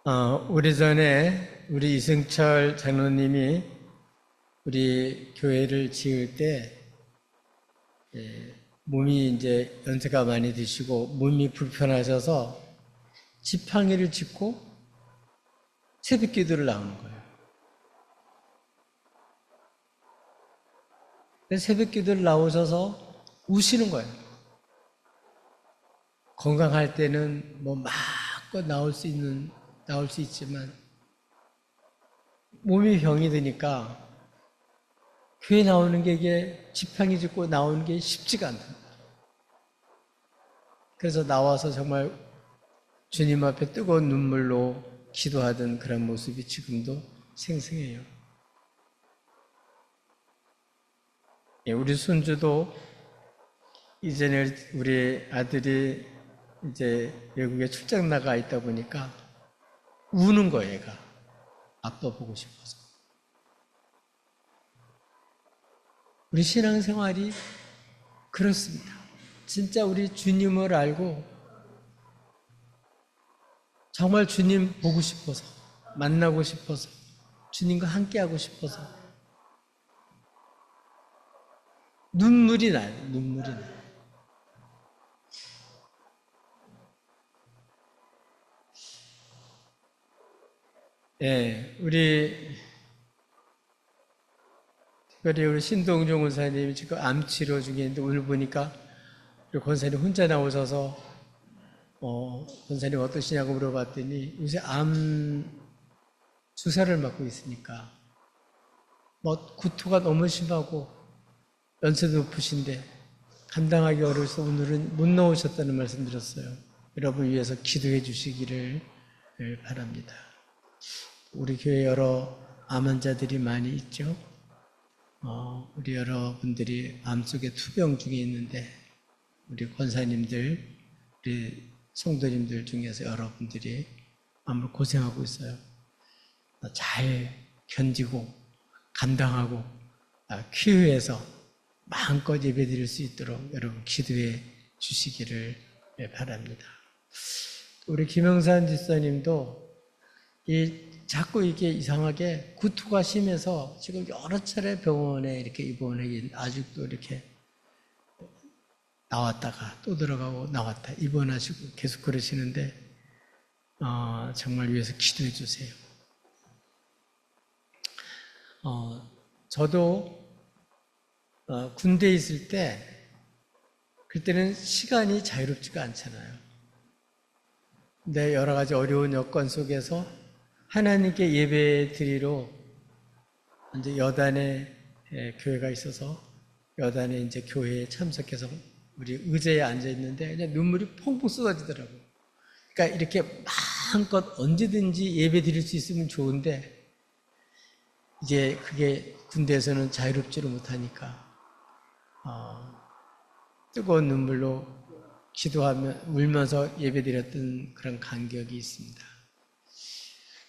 오래전에 우리 이승철 장로님이 우리 교회를 지을 때 몸이 이제 연세가 많이 드시고 몸이 불편하셔서 지팡이를 짚고 새벽 기도를 나오는 거예요. 새벽 기도를 나오셔서 우시는 거예요. 건강할 때는 뭐 마음껏 나올 수 있지만 몸이 병이 드니까 교회 나오는 게 이게 지팡이 짚고 나오는 게 쉽지가 않다. 그래서 나와서 정말 주님 앞에 뜨거운 눈물로 기도하던 그런 모습이 지금도 생생해요. 우리 손주도 이전에 우리 아들이 이제 외국에 출장 나가 있다 보니까 우는 거예요, 얘가. 아빠 보고 싶어서. 우리 신앙생활이 그렇습니다. 진짜 우리 주님을 알고 정말 주님 보고 싶어서, 만나고 싶어서, 주님과 함께하고 싶어서 눈물이 나요, 눈물이 나요. 특별히 우리 신동종 권사님이 지금 암 치료 중에 있는데 오늘 보니까 우리 권사님 혼자 나오셔서 권사님 어떠시냐고 물어봤더니 요새 암 주사를 맞고 있으니까 뭐 구토가 너무 심하고 연세도 높으신데 감당하기 어려워서 오늘은 못 나오셨다는 말씀 드렸어요. 여러분 위해서 기도해 주시기를 바랍니다. 우리 교회 여러 암 환자들이 많이 있죠. 우리 여러분들이 암 속에 투병 중에 있는데 우리 권사님들, 우리 성도님들 중에서 여러분들이 암을 고생하고 있어요. 잘 견디고 감당하고 퀴유해서 마음껏 예배드릴 수 있도록 여러분 기도해 주시기를 바랍니다. 우리 김영산 집사님도 자꾸 이게 이상하게 구토가 심해서 지금 여러 차례 병원에 이렇게 입원해 아직도 이렇게 나왔다가 또 들어가고 나왔다 입원하시고 계속 그러시는데 정말 위해서 기도해 주세요. 저도 군대에 있을 때 그때는 시간이 자유롭지가 않잖아요. 근데 여러 가지 어려운 여건 속에서 하나님께 예배 드리러 이제 여단에 교회가 있어서 여단에 이제 교회에 참석해서 우리 의자에 앉아 있는데 그냥 눈물이 펑펑 쏟아지더라고요. 그러니까 이렇게 마음껏 언제든지 예배 드릴 수 있으면 좋은데 이제 그게 군대에서는 자유롭지를 못하니까 뜨거운 눈물로 기도하며 울면서 예배드렸던 그런 간격이 있습니다.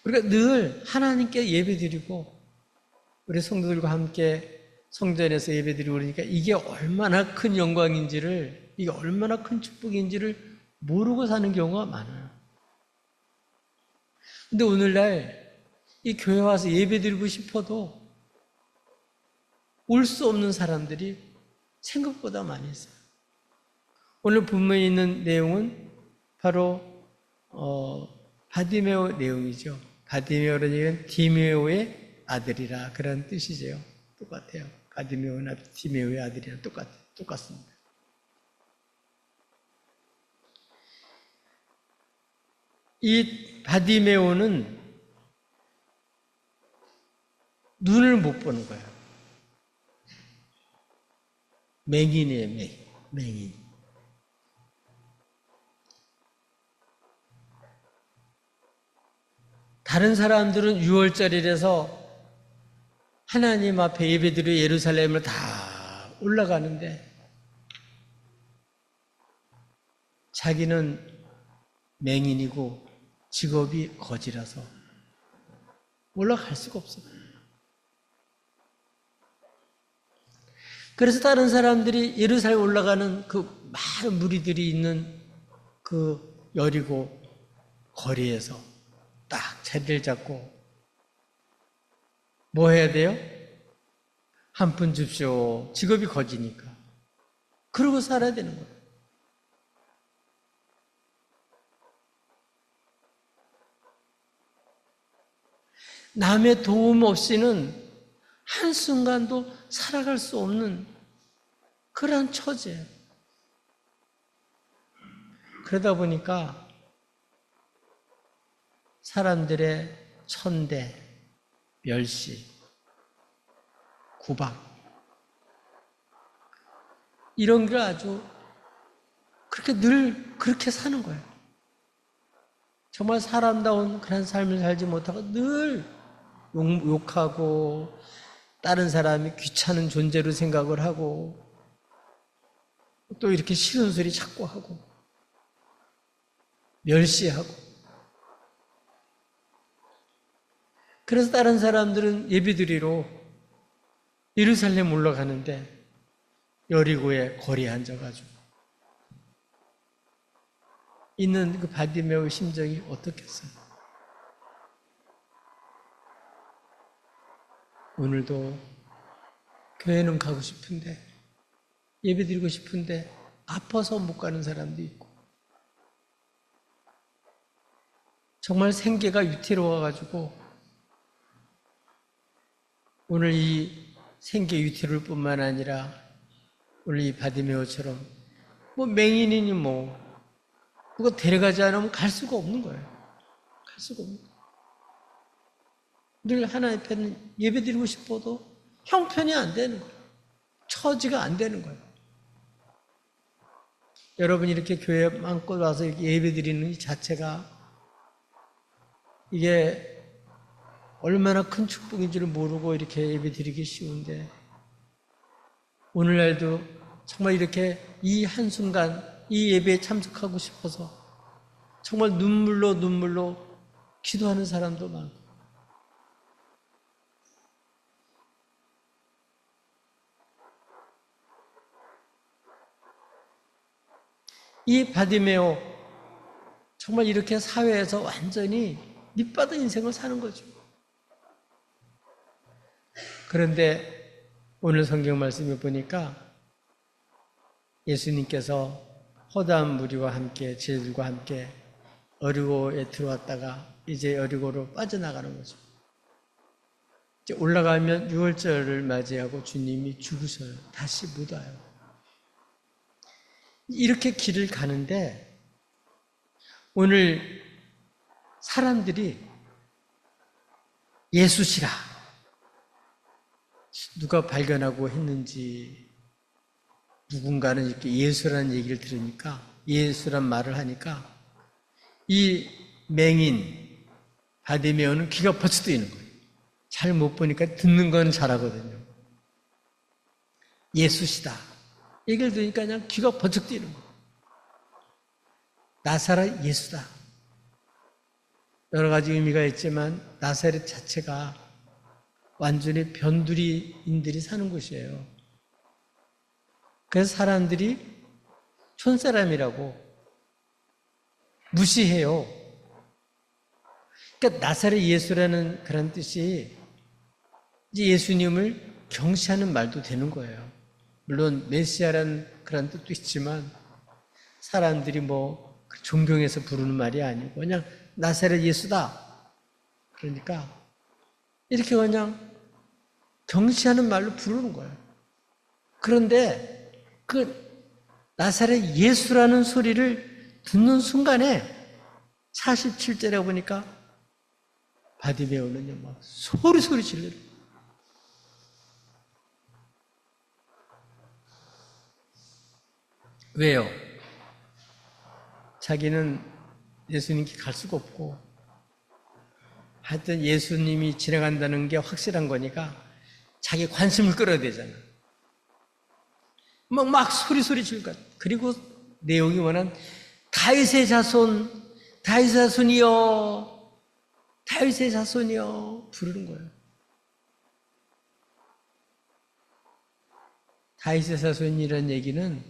우리가 늘 하나님께 예배드리고 우리 성도들과 함께 성전에서 예배드리고 그러니까 이게 얼마나 큰 영광인지를, 이게 얼마나 큰 축복인지를 모르고 사는 경우가 많아요. 근데 오늘날 이 교회 와서 예배드리고 싶어도 올 수 없는 사람들이 생각보다 많이 있어요. 오늘 본문에 있는 내용은 바로 바디메오 내용이죠. 바디메오라는 얘기는 디메오의 아들이라 그런 뜻이죠. 똑같아요. 바디메오나 디메오의 아들이랑 똑같습니다. 이 바디메오는 눈을 못 보는 거예요. 맹인이에요, 맹인. 다른 사람들은 6월절이라서 하나님 앞에 예배드려 예루살렘을 다 올라가는데 자기는 맹인이고 직업이 거지라서 올라갈 수가 없어요. 그래서 다른 사람들이 예루살렘 올라가는 그 많은 무리들이 있는 그 여리고 거리에서 딱 자리를 잡고 뭐 해야 돼요? 한 푼 줍쇼. 직업이 거지니까. 그러고 살아야 되는 거예요. 남의 도움 없이는 한순간도 살아갈 수 없는 그러한 처지예요. 그러다 보니까 사람들의 천대, 멸시, 구박 이런 게 아주 그렇게 늘 그렇게 사는 거예요. 정말 사람다운 그런 삶을 살지 못하고 늘 욕하고 다른 사람이 귀찮은 존재로 생각을 하고 또 이렇게 싫은 소리 자꾸 하고 멸시하고 그래서 다른 사람들은 예배드리러 예루살렘 올라가는데 여리고에 거리에 앉아가지고 있는 그 바디메오의 심정이 어떻겠어요? 오늘도 교회는 가고 싶은데 예배드리고 싶은데 아파서 못 가는 사람도 있고 정말 생계가 위태로워가지고 오늘 이 생계 위태로울 뿐만 아니라 오늘 이 바디메오처럼 뭐 맹인이니 뭐 누가 데려가지 않으면 갈 수가 없는 거예요. 갈 수가 없는 거예요. 늘 하나님 편은 예배드리고 싶어도 형편이 안 되는 거예요. 처지가 안 되는 거예요. 여러분 이렇게 교회에 마음껏 와서 이렇게 예배드리는 이 자체가 이게 얼마나 큰 축복인 줄 모르고 이렇게 예배드리기 쉬운데 오늘날도 정말 이렇게 이 한순간 이 예배에 참석하고 싶어서 정말 눈물로 기도하는 사람도 많고 이 바디메오 정말 이렇게 사회에서 완전히 밑바닥 인생을 사는 거죠. 그런데 오늘 성경 말씀을 보니까 예수님께서 허다한 무리와 함께 제자들과 함께 여리고에 들어왔다가 이제 여리고로 빠져나가는 거죠. 이제 올라가면 유월절을 맞이하고 주님이 죽으셔요. 다시 못 와요. 이렇게 길을 가는데 오늘 사람들이 예수시라 누가 발견하고 했는지 누군가는 이렇게 예수라는 얘기를 들으니까 예수란 말을 하니까 이 맹인 바디메오는 귀가 벌써 뜨이는 거예요. 잘 못 보니까 듣는 건 잘하거든요. 예수시다 얘기를 들으니까 그냥 귀가 번쩍 뜨이는 거예요. 나사렛 예수다. 여러 가지 의미가 있지만 나사렛 자체가 완전히 변두리인들이 사는 곳이에요. 그래서 사람들이 촌사람이라고 무시해요. 그러니까 나사렛 예수라는 그런 뜻이 이제 예수님을 경시하는 말도 되는 거예요. 물론 메시아라는 그런 뜻도 있지만 사람들이 뭐 존경해서 부르는 말이 아니고 그냥 나사렛 예수다. 그러니까 이렇게 그냥 경시하는 말로 부르는 거예요. 그런데 그 나사렛 예수라는 소리를 듣는 순간에 47절에 보니까 바디메오는요 막 소리 질러요. 왜요? 자기는 예수님께 갈 수가 없고 하여튼 예수님이 지나간다는 게 확실한 거니까 자기 관심을 끌어야 되잖아. 막 소리 질것 같아. 그리고 내용이 뭐냐면 다윗의 자손이여 부르는 거예요. 다윗의 자손이라는 얘기는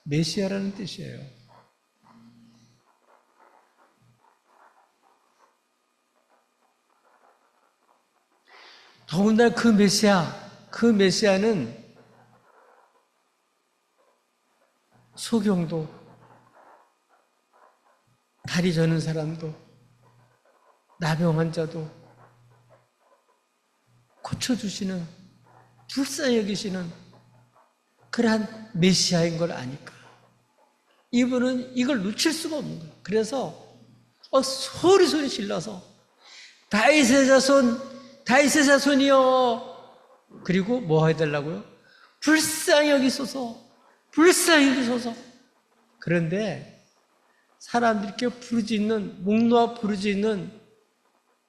메시아라는 뜻이에요. 더군다나 그 메시아는 소경도, 다리 저는 사람도, 나병 환자도 고쳐주시는, 불쌍히 여기시는 그러한 메시아인 걸 아니까 이분은 이걸 놓칠 수가 없는 거예요. 그래서 소리 질러서 다윗의 자손이여, 그리고 뭐 해달라고요? 불쌍히 여기소서. 그런데 사람들이 이렇게 부르짖는, 목 놓아 부르짖는,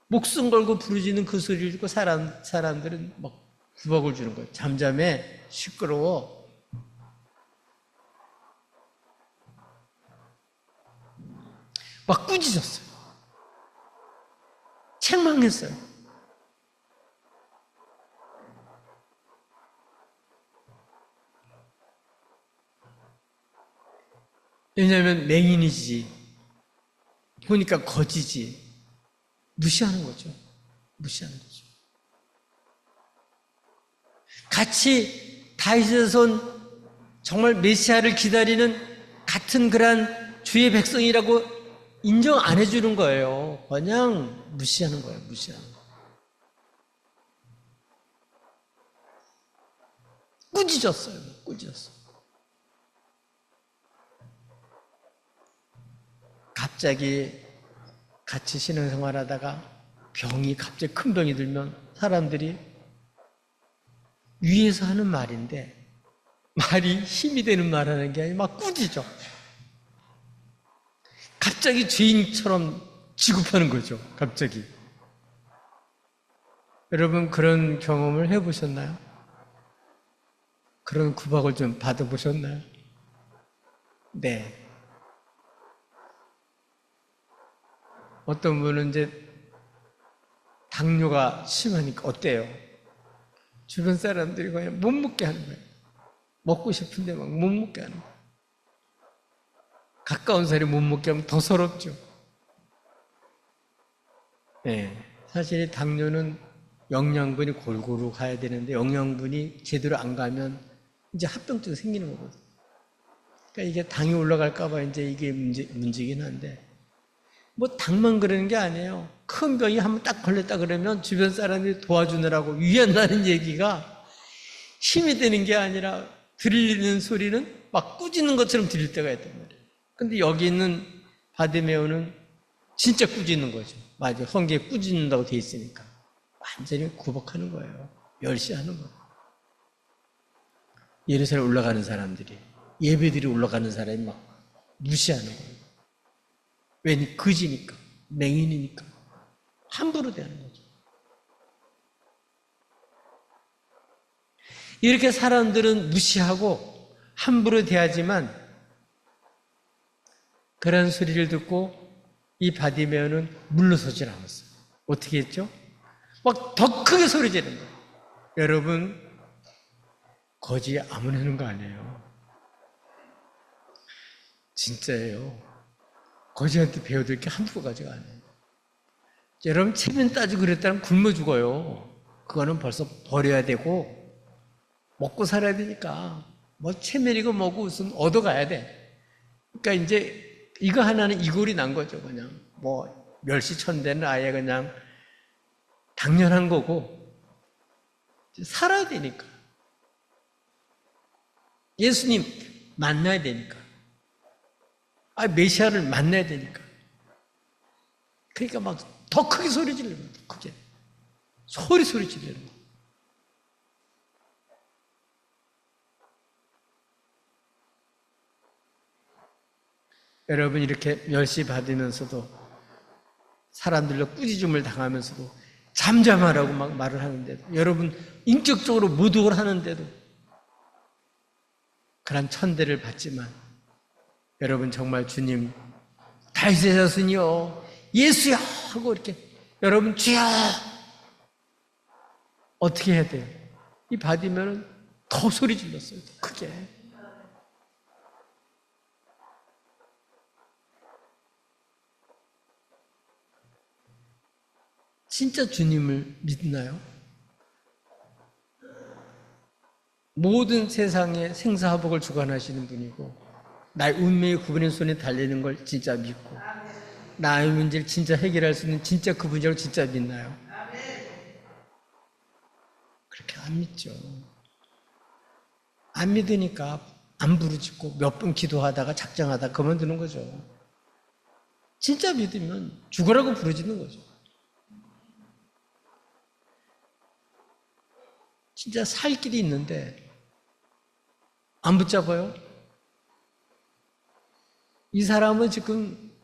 목숨 걸고 부르짖는 그 소리를 듣고 사람들은 막 구박을 주는 거예요. 잠잠해, 시끄러워. 막 꾸짖었어요. 책망했어요. 왜냐하면 맹인이지, 보니까 거지지, 무시하는 거죠. 같이 다윗의 손, 정말 메시아를 기다리는 같은 그런 주의 백성이라고 인정 안 해주는 거예요. 그냥 무시하는 거예요. 꾸짖었어요. 갑자기 같이 신앙생활하다가 병이 갑자기 큰 병이 들면 사람들이 위에서 하는 말인데, 말이 힘이 되는 말 하는 게 아니라 막 꾸짖어. 갑자기 죄인처럼 취급하는 거죠. 갑자기. 여러분 그런 경험을 해보셨나요? 그런 구박을 좀 받아보셨나요? 네. 어떤 분은 이제 당뇨가 심하니까 어때요? 주변 사람들이 그냥 못 먹게 하는 거예요. 먹고 싶은데 막 못 먹게 하는 거예요. 가까운 사람이 못 먹게 하면 더 서럽죠. 네. 사실 당뇨는 영양분이 골고루 가야 되는데 영양분이 제대로 안 가면 이제 합병증이 생기는 거거든요. 그러니까 이게 당이 올라갈까봐 이제 이게 문제긴 한데, 뭐 당만 그러는 게 아니에요. 큰 병이 한번 딱 걸렸다 그러면 주변 사람들이 도와주느라고 위안다는 얘기가 힘이 되는 게 아니라 들리는 소리는 막 꾸짖는 것처럼 들릴 때가 있단 말이에요. 근데 여기 있는 바디메오는 진짜 꾸짖는 거죠. 맞아요. 성경에 꾸짖는다고 돼 있으니까. 완전히 구박하는 거예요. 멸시하는 거예요. 예루살렘 올라가는 사람들이, 예배들이 올라가는 사람이 막 무시하는 거예요. 왠 거지니까, 맹인이니까 함부로 대하는 거죠. 이렇게 사람들은 무시하고 함부로 대하지만 그런 소리를 듣고 이 바디메오는 물러서질 않았어요. 어떻게 했죠? 막 더 크게 소리 지르는 거예요. 여러분, 거지 아무나 하는 거 아니에요. 진짜예요. 거지한테 배워들 게 한두 가지가 아니에요. 여러분, 체면 따지고 그랬다면 굶어 죽어요. 그거는 벌써 버려야 되고 먹고 살아야 되니까 뭐 체면이고 뭐고 무슨 얻어가야 돼. 그러니까 이제 이거 하나는 이골이 난 거죠. 그냥 뭐 멸시천대는 아예 그냥 당연한 거고, 살아야 되니까, 예수님 만나야 되니까, 메시아를 만나야 되니까. 그러니까 막 더 크게 소리 지르는 거예요. 크게 소리 지르는 거예요. 여러분, 이렇게 멸시받으면서도 사람들로 꾸짖음을 당하면서도 잠잠하라고 막 말을 하는데도, 여러분 인격적으로 모독을 하는데도 그런 천대를 받지만, 여러분 정말 주님 다윗의 자손이요 예수야 하고 이렇게 여러분 주여 어떻게 해야 돼요? 이 받으면 더 소리 질렀어요. 더 크게. 진짜 주님을 믿나요? 모든 세상의 생사화복을 주관하시는 분이고 나의 운명의 그분의 손에 달리는 걸 진짜 믿고 나의 문제를 진짜 해결할 수 있는 진짜 그분이라고 진짜 믿나요? 그렇게 안 믿죠. 안 믿으니까 안 부르짖고 몇 번 기도하다가 작정하다 그만두는 거죠. 진짜 믿으면 죽으라고 부르짖는 거죠. 진짜 살 길이 있는데 안 붙잡아요? 이 사람은 지금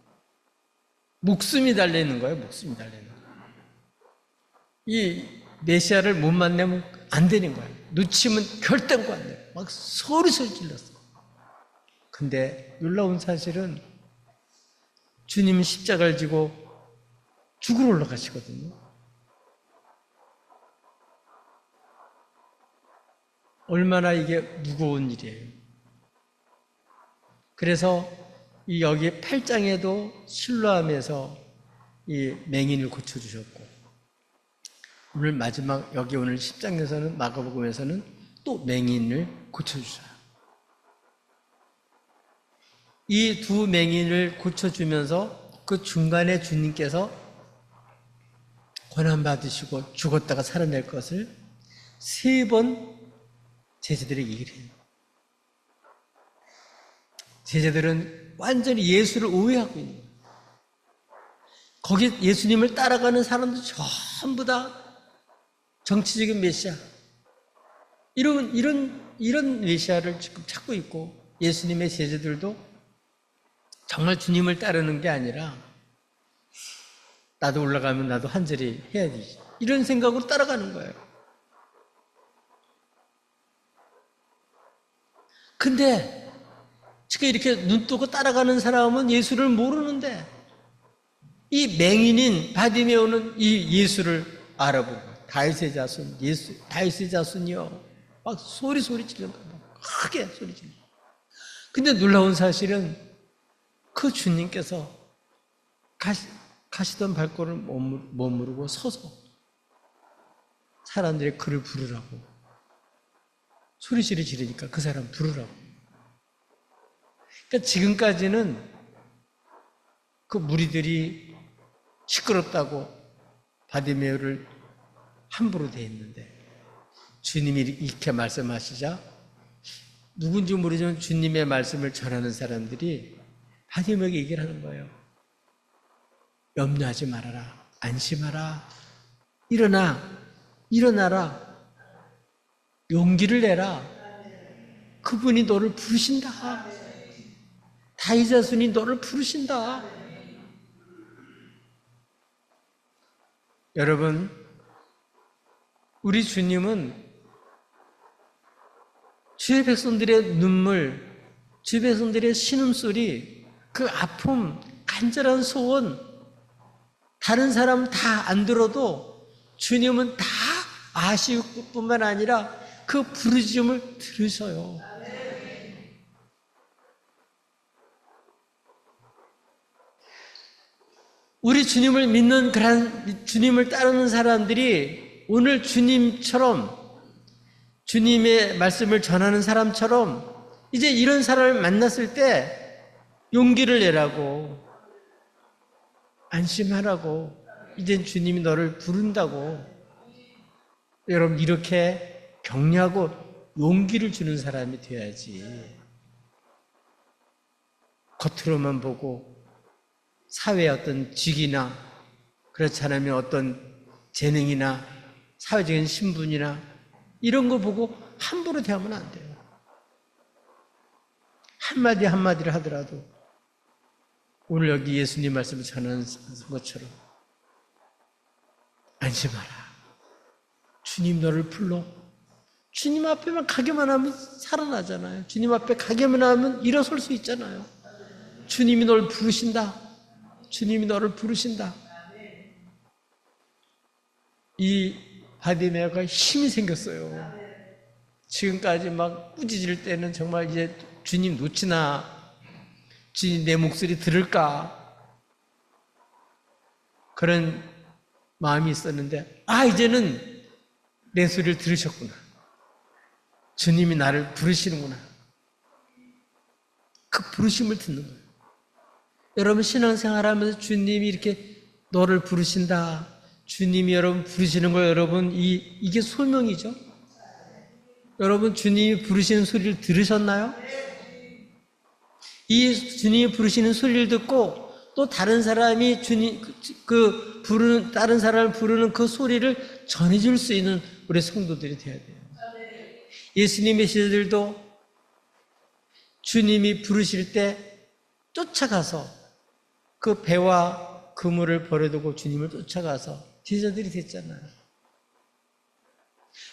목숨이 달려있는 거예요. 목숨이 달려있는 거예요. 이 메시아를 못 만나면 안 되는 거예요. 놓치면 결단코 안 돼요. 막 소리소리 질렀어. 근데 놀라운 사실은 주님은 십자가를 지고 죽으러 올라가시거든요. 얼마나 이게 무거운 일이에요. 그래서 이 여기 8장에도 실로암에서 이 맹인을 고쳐주셨고 오늘 마지막 여기 오늘 10장에서는 마가복음에서는 또 맹인을 고쳐주셔요. 이 두 맹인을 고쳐주면서 그 중간에 주님께서 고난받으시고 죽었다가 살아낼 것을 3번 제자들에게 얘기를 해요. 제자들은 완전히 예수를 오해하고 있는 거예요. 거기 예수님을 따라가는 사람들 전부 다 정치적인 메시아 이런 메시아를 지금 찾고 있고 예수님의 제자들도 정말 주님을 따르는 게 아니라 나도 올라가면 나도 한 자리 해야 되지 이런 생각으로 따라가는 거예요. 근데 지금 이렇게 눈 뜨고 따라가는 사람은 예수를 모르는데 이 맹인인 바디메오는 이 예수를 알아보고 다윗의 자손, 다윗의 자손이요. 막 소리 지른다. 크게 소리 지른다. 근데 놀라운 사실은 그 주님께서 가시던 발걸음을 머무르고 서서 사람들의 그를 부르라고 소리를 지르니까 그 사람 부르라고. 그러니까 지금까지는 그 무리들이 시끄럽다고 바디메오를 함부로 대했는데 주님이 이렇게 말씀하시자 누군지 모르지만 주님의 말씀을 전하는 사람들이 바디메오에게 얘기를 하는 거예요. 염려하지 말아라. 안심하라. 일어나라. 용기를 내라. 그분이 너를 부르신다. 다윗 자손이 너를 부르신다. 여러분, 우리 주님은 주의 백성들의 눈물, 주의 백성들의 신음소리, 그 아픔, 간절한 소원, 다른 사람 다 안 들어도 주님은 다 아실 뿐만 아니라 그 부르짖음을 들으셔요. 우리 주님을 믿는 그런 주님을 따르는 사람들이 오늘 주님처럼 주님의 말씀을 전하는 사람처럼 이제 이런 사람을 만났을 때 용기를 내라고 안심하라고 이젠 주님이 너를 부른다고 여러분 이렇게 격려하고 용기를 주는 사람이 되어야지 겉으로만 보고 사회의 어떤 직이나 그렇지 않으면 어떤 재능이나 사회적인 신분이나 이런 거 보고 함부로 대하면 안 돼요. 한마디를 하더라도 오늘 여기 예수님 말씀을 전하는 것처럼 안심하라. 주님 너를 불러. 주님 앞에만 가기만 하면 살아나잖아요. 주님 앞에 가기만 하면 일어설 수 있잖아요. 주님이 널 부르신다. 주님이 너를 부르신다. 이 바디메오가 힘이 생겼어요. 지금까지 막 꾸짖을 때는 정말 이제 주님 놓치나, 주님 내 목소리 들을까 그런 마음이 있었는데 이제는 내 소리를 들으셨구나. 주님이 나를 부르시는구나. 그 부르심을 듣는 거예요. 여러분 신앙생활하면서 주님이 이렇게 너를 부르신다. 주님이 여러분 부르시는 거 여러분 이게 소명이죠. 여러분 주님이 부르시는 소리를 들으셨나요? 이 주님이 부르시는 소리를 듣고 또 다른 사람이 주님 다른 사람을 부르는 그 소리를 전해줄 수 있는 우리 성도들이 되어야 돼요. 예수님의 시대들도 주님이 부르실 때 쫓아가서 그 배와 그물을 버려두고 주님을 쫓아가서 제자들이 됐잖아요.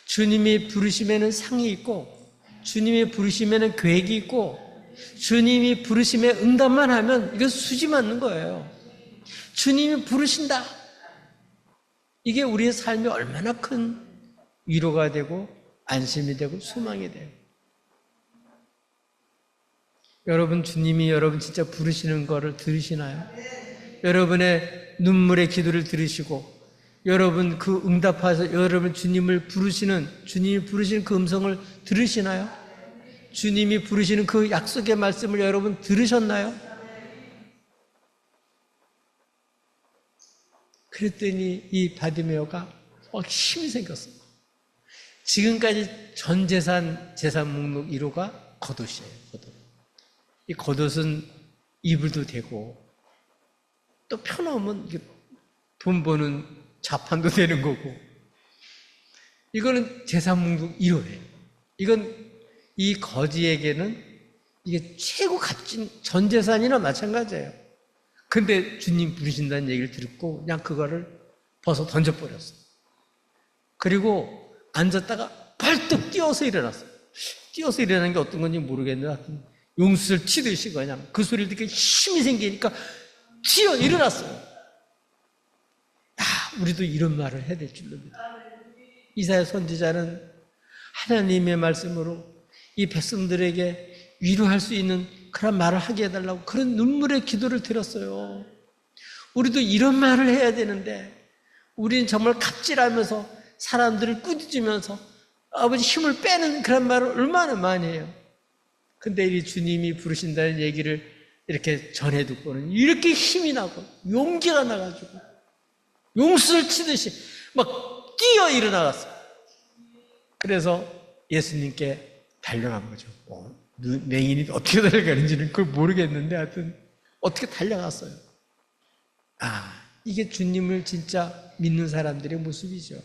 주님이 부르심에는 상이 있고 주님이 부르심에는 계획이 있고 주님이 부르심에 응답만 하면 이건 수지 맞는 거예요. 주님이 부르신다. 이게 우리의 삶에 얼마나 큰 위로가 되고 안심이 되고 소망이 돼요. 여러분 주님이 여러분 진짜 부르시는 거를 들으시나요? 여러분의 눈물의 기도를 들으시고 여러분 그 응답하셔서 여러분 주님이 부르시는 그 음성을 들으시나요? 주님이 부르시는 그 약속의 말씀을 여러분 들으셨나요? 그랬더니 이 바디메오가 힘이 생겼어요. 지금까지 전 재산 목록 1호가 겉옷이에요. 겉옷. 이 겉옷은 입을도 되고 또 펴놓으면 돈 버는 자판도 되는 거고 이거는 재산 목록 1호예요. 이건 이 거지에게는 이게 최고 값진 전 재산이나 마찬가지예요. 근데 주님 부르신다는 얘기를 듣고 그냥 그거를 벗어 던져버렸어요. 그리고 앉았다가 벌떡 뛰어서 일어났어요. 뛰어서 일어나는 게 어떤 건지 모르겠는데 하여튼 용수를 치듯이 그냥 그 소리를 듣고 힘이 생기니까 뛰어 일어났어요. 우리도 이런 말을 해야 될 줄로 믿어요. 이사야 선지자는 하나님의 말씀으로 이 백성들에게 위로할 수 있는 그런 말을 하게 해달라고 그런 눈물의 기도를 드렸어요. 우리도 이런 말을 해야 되는데 우리는 정말 갑질하면서 사람들을 꾸짖으면서 아버지 힘을 빼는 그런 말을 얼마나 많이 해요. 근데 이 주님이 부르신다는 얘기를 이렇게 전해 듣고는 이렇게 힘이 나고 용기가 나가지고 용수를 치듯이 막 뛰어 일어나갔어요. 그래서 예수님께 달려간 거죠. 맹인이 어떻게 달려가는지는 그걸 모르겠는데 하여튼 어떻게 달려갔어요. 이게 주님을 진짜 믿는 사람들의 모습이죠.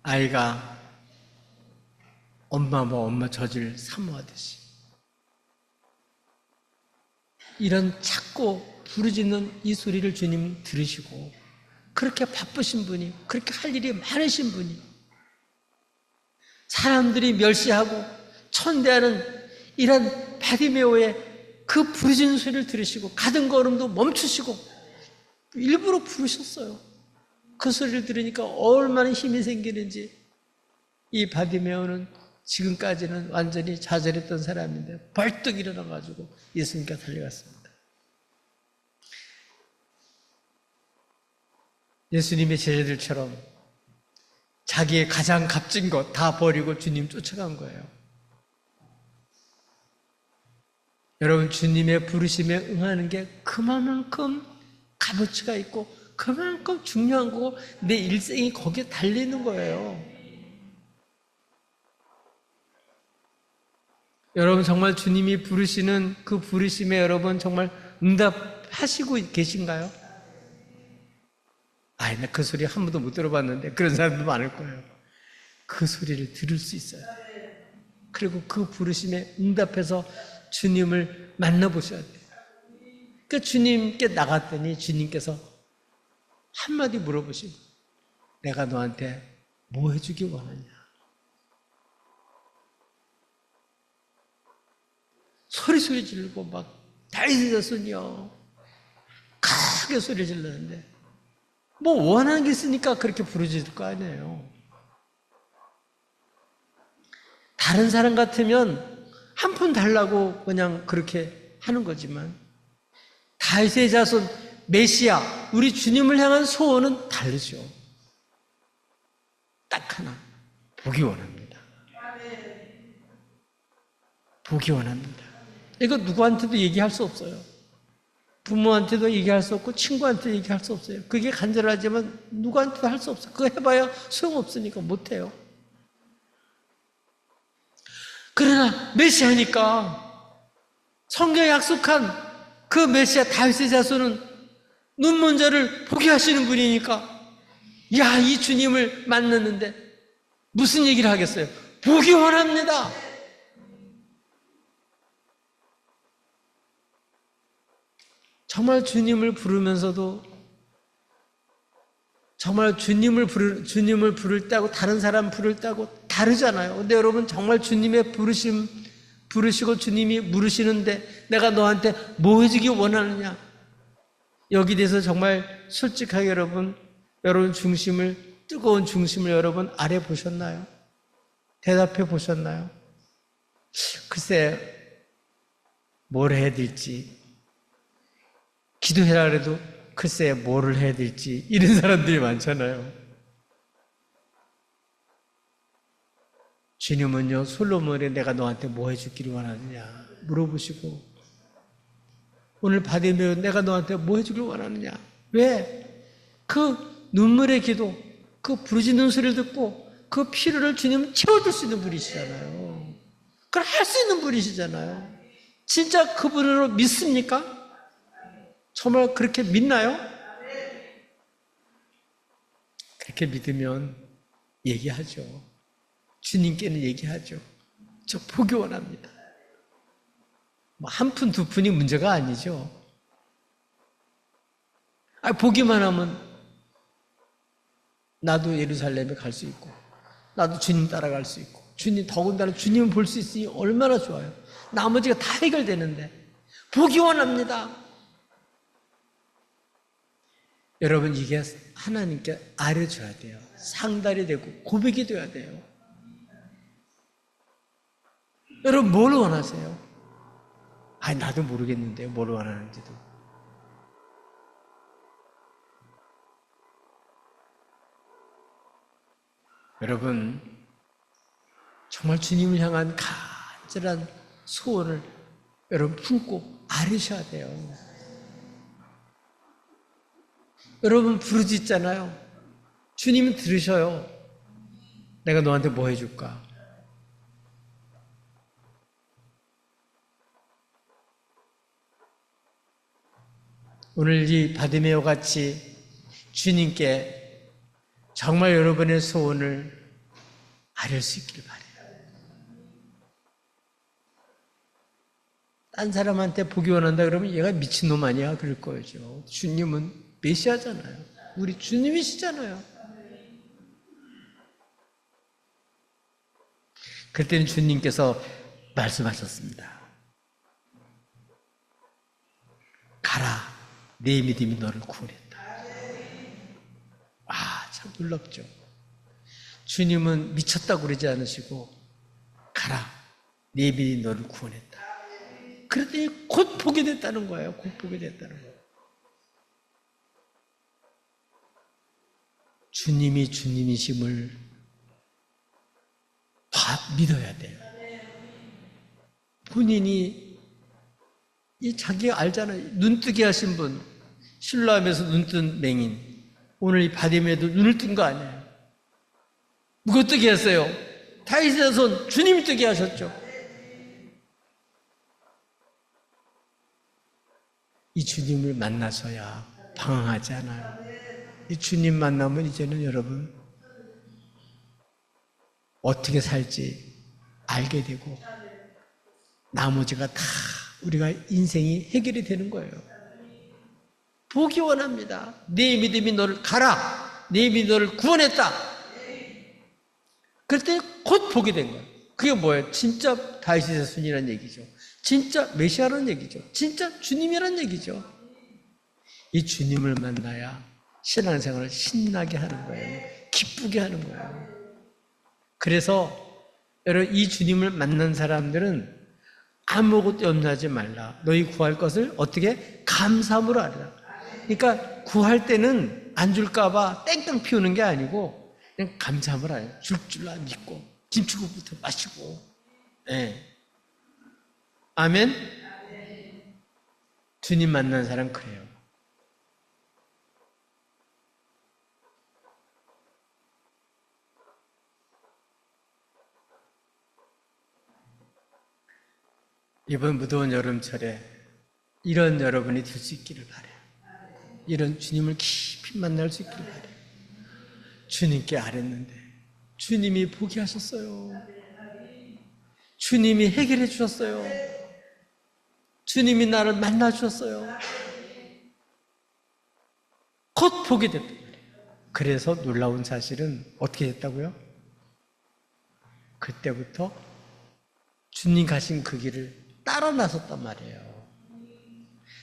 아이가 엄마 젖을 사모하듯이 이런 작고 부르짖는 이 소리를 주님 들으시고 그렇게 바쁘신 분이 그렇게 할 일이 많으신 분이 사람들이 멸시하고 천대하는 이런 바디메오의 그 부르짖는 소리를 들으시고 가던 걸음도 멈추시고 일부러 부르셨어요. 그 소리를 들으니까 얼마나 힘이 생기는지 이 바디메오는 지금까지는 완전히 좌절했던 사람인데 벌떡 일어나가지고 예수님께 달려갔습니다. 예수님의 제자들처럼 자기의 가장 값진 것 다 버리고 주님 쫓아간 거예요. 여러분 주님의 부르심에 응하는 게 그만큼 값어치가 있고 그만큼 중요한 거고 내 일생이 거기에 달리는 거예요. 여러분 정말 주님이 부르시는 그 부르심에 여러분 정말 응답하시고 계신가요? 나 그 소리 한 번도 못 들어봤는데 그런 사람도 많을 거예요. 그 소리를 들을 수 있어요. 그리고 그 부르심에 응답해서 주님을 만나보셔야 돼요. 그러니까 주님께 나갔더니 주님께서 한마디 물어보시고 내가 너한테 뭐 해주기 원하냐? 소리 지르고 막 다윗의 자손이여 크게 소리 질렀는데 뭐 원하는 게 있으니까 그렇게 부르짖을 거 아니에요. 다른 사람 같으면 한 푼 달라고 그냥 그렇게 하는 거지만 다윗의 자손 메시아, 우리 주님을 향한 소원은 다르죠. 딱 하나, 보기 원합니다. 보기 원합니다. 이거 누구한테도 얘기할 수 없어요. 부모한테도 얘기할 수 없고 친구한테도 얘기할 수 없어요. 그게 간절하지만 누구한테도 할 수 없어요. 그거 해봐야 소용없으니까 못해요. 그러나 메시아니까 성경에 약속한 그 메시아 다윗의 자손은 눈먼 자를 보게 하시는 분이니까 야, 이 주님을 만났는데 무슨 얘기를 하겠어요? 보기 원합니다. 정말 주님을 부르면서도 정말 주님을 부를 때하고 다른 사람 부를 때하고 다르잖아요. 근데 여러분 정말 주님의 부르시고 주님이 물으시는데 내가 너한테 뭐 해주기 원하느냐? 여기 대해서 정말 솔직하게 여러분 뜨거운 중심을 여러분 아래 보셨나요? 대답해 보셨나요? 글쎄 뭘 해야 될지 기도해라 그래도 글쎄 뭐를 해야 될지 이런 사람들이 많잖아요. 주님은요 솔로몬에 내가 너한테 뭐 해주기를 원하느냐 물어보시고 오늘 바디메어 내가 너한테 뭐 해주기를 원하느냐. 왜? 그 눈물의 기도, 그 부르짖는 소리를 듣고 그 필요를 주님은 채워줄 수 있는 분이시잖아요. 그걸 할 수 있는 분이시잖아요. 진짜 그분으로 믿습니까? 정말 그렇게 믿나요? 그렇게 믿으면 얘기하죠. 주님께는 얘기하죠. 저 보기 원합니다. 뭐 한 푼, 두 푼이 문제가 아니죠. 보기만 하면 나도 예루살렘에 갈 수 있고 나도 주님 따라갈 수 있고 더군다나 주님을 볼 수 있으니 얼마나 좋아요. 나머지가 다 해결되는데 보기 원합니다. 여러분 이게 하나님께 알려줘야 돼요. 상달이 되고 고백이 돼야 돼요. 여러분 뭘 원하세요? 나도 모르겠는데요. 뭘 원하는지도. 여러분 정말 주님을 향한 간절한 소원을 여러분 품고 아뢰셔야 돼요. 여러분 부르짖잖아요. 주님은 들으셔요. 내가 너한테 뭐 해줄까? 오늘 이 바디메오 같이 주님께 정말 여러분의 소원을 아뢰 수 있길 바라요. 딴 사람한테 보기 원한다 그러면 얘가 미친놈 아니야? 그럴 거죠. 주님은 메시아잖아요. 우리 주님이시잖아요. 그때는 주님께서 말씀하셨습니다. 가라, 내 믿음이 너를 구원했다. 참 놀랍죠. 주님은 미쳤다고 그러지 않으시고 가라, 내 믿음이 너를 구원했다. 그랬더니 곧 보게 됐다는 거예요. 곧 보게 됐다는 거예요. 주님이 주님이심을 믿어야 돼요. 본인이 자기가 알잖아요. 눈뜨게 하신 분, 신라함에서 눈뜬 맹인, 오늘 이 바디메도 눈을 뜬 거 아니에요. 누가 뜨게 했어요? 다윗의 자손 주님이 뜨게 하셨죠. 이 주님을 만나서야 방황하지 않아요. 이 주님 만나면 이제는 여러분 어떻게 살지 알게 되고 나머지가 다 우리가 인생이 해결이 되는 거예요. 보기 원합니다. 네 믿음이 너를 가라. 네 믿음이 너를 구원했다. 그럴 때 곧 보게 된 거예요. 그게 뭐예요? 진짜 다윗의 자손이라는 얘기죠. 진짜 메시아라는 얘기죠. 진짜 주님이라는 얘기죠. 이 주님을 만나야 신앙생활을 신나게 하는 거예요. 기쁘게 하는 거예요. 그래서 여러분 이 주님을 만난 사람들은 아무것도 염려하지 말라. 너희 구할 것을 어떻게 감사함으로 하리라. 그러니까 구할 때는 안 줄까봐 땡땡 피우는 게 아니고 그냥 감사함을 해요. 줄 줄 믿고 김치국부터 마시고. 네. 아멘. 주님 만난 사람 그래요. 이번 무더운 여름철에 이런 여러분이 될 수 있기를 바라요. 이런 주님을 깊이 만날 수 있기를 바라요. 주님께 아뢰는데 주님이 포기하셨어요. 주님이 해결해 주셨어요. 주님이 나를 만나 주셨어요. 곧 보게 됐단 말이에요. 그래서 놀라운 사실은 어떻게 됐다고요? 그때부터 주님 가신 그 길을 따라 나섰단 말이에요.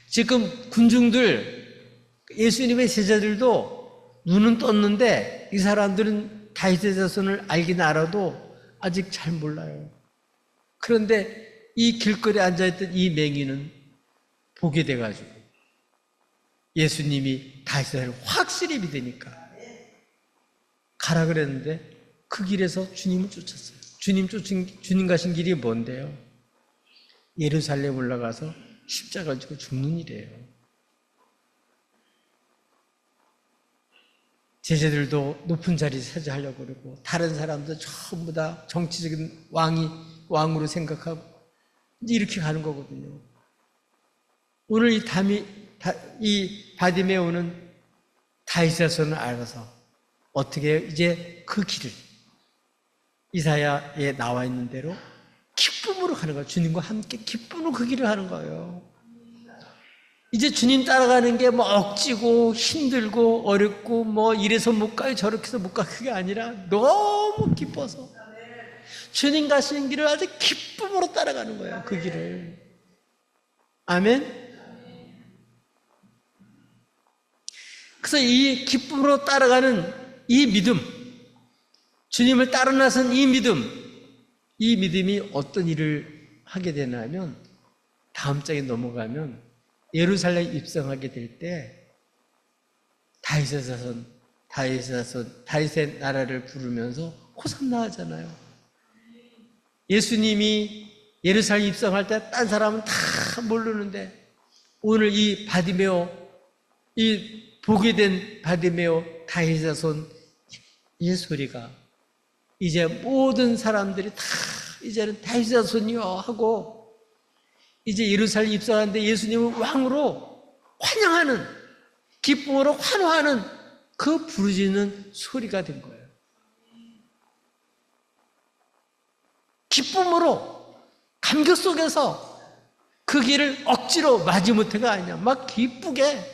지금 군중들, 예수님의 제자들도 눈은 떴는데 이 사람들은 다윗의 자손을 알긴 알아도 아직 잘 몰라요. 그런데 이 길거리에 앉아있던 이 맹인은 보게 돼가지고 예수님이 다윗을 확실히 믿으니까 가라 그랬는데 그 길에서 주님을 쫓았어요. 주님 가신 길이 뭔데요? 예루살렘 올라가서 십자가를 지고 죽는 일이에요. 제자들도 높은 자리 차지하려고 그러고 다른 사람도 전부 다 정치적인 왕으로 생각하고 이렇게 가는 거거든요. 오늘 이 바디메오는 다윗의 자손을 알아서 어떻게 이제 그 길을 이사야에 나와 있는 대로 기쁨으로 가는 거예요. 주님과 함께 기쁨으로 그 길을 하는 거예요. 이제 주님 따라가는 게 뭐 억지고 힘들고 어렵고 뭐 이래서 못 가요 저렇게 해서 못 가 그게 아니라 너무 기뻐서 주님 가시는 길을 아주 기쁨으로 따라가는 거예요. 그 길을. 아멘. 그래서 이 기쁨으로 따라가는 이 믿음, 주님을 따라 나선 이 믿음이 어떤 일을 하게 되냐면 다음 장에 넘어가면 예루살렘 입성하게 될 때 다윗의 나라를 부르면서 호산나 하잖아요. 예수님이 예루살렘 입성할 때 딴 사람은 다 모르는데 오늘 이 바디메오, 이 보게 된 바디메오 다윗의 자손 이 소리가 이제 모든 사람들이 다 이제는 다윗의 자손이요 하고 이제 예루살렘 입성하는데 예수님을 왕으로 환영하는 기쁨으로 환호하는 그 부르짖는 소리가 된 거예요. 기쁨으로 감격 속에서 그 길을 억지로 마지못해가 아니야. 막 기쁘게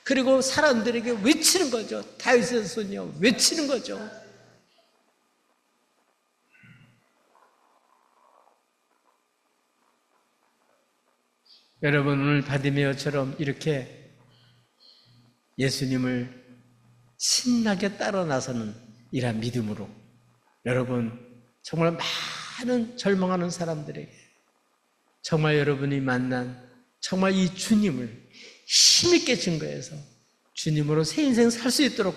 그리고 사람들에게 외치는 거죠. 다윗의 자손이요 외치는 거죠. 여러분 오늘 바디메오처럼 이렇게 예수님을 신나게 따라 나서는 이러한 믿음으로 여러분 정말 많은 절망하는 사람들에게 정말 여러분이 만난 정말 이 주님을 힘있게 증거해서 주님으로 새 인생 살 수 있도록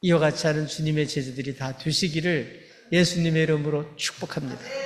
이와 같이 하는 주님의 제자들이 다 되시기를 예수님의 이름으로 축복합니다.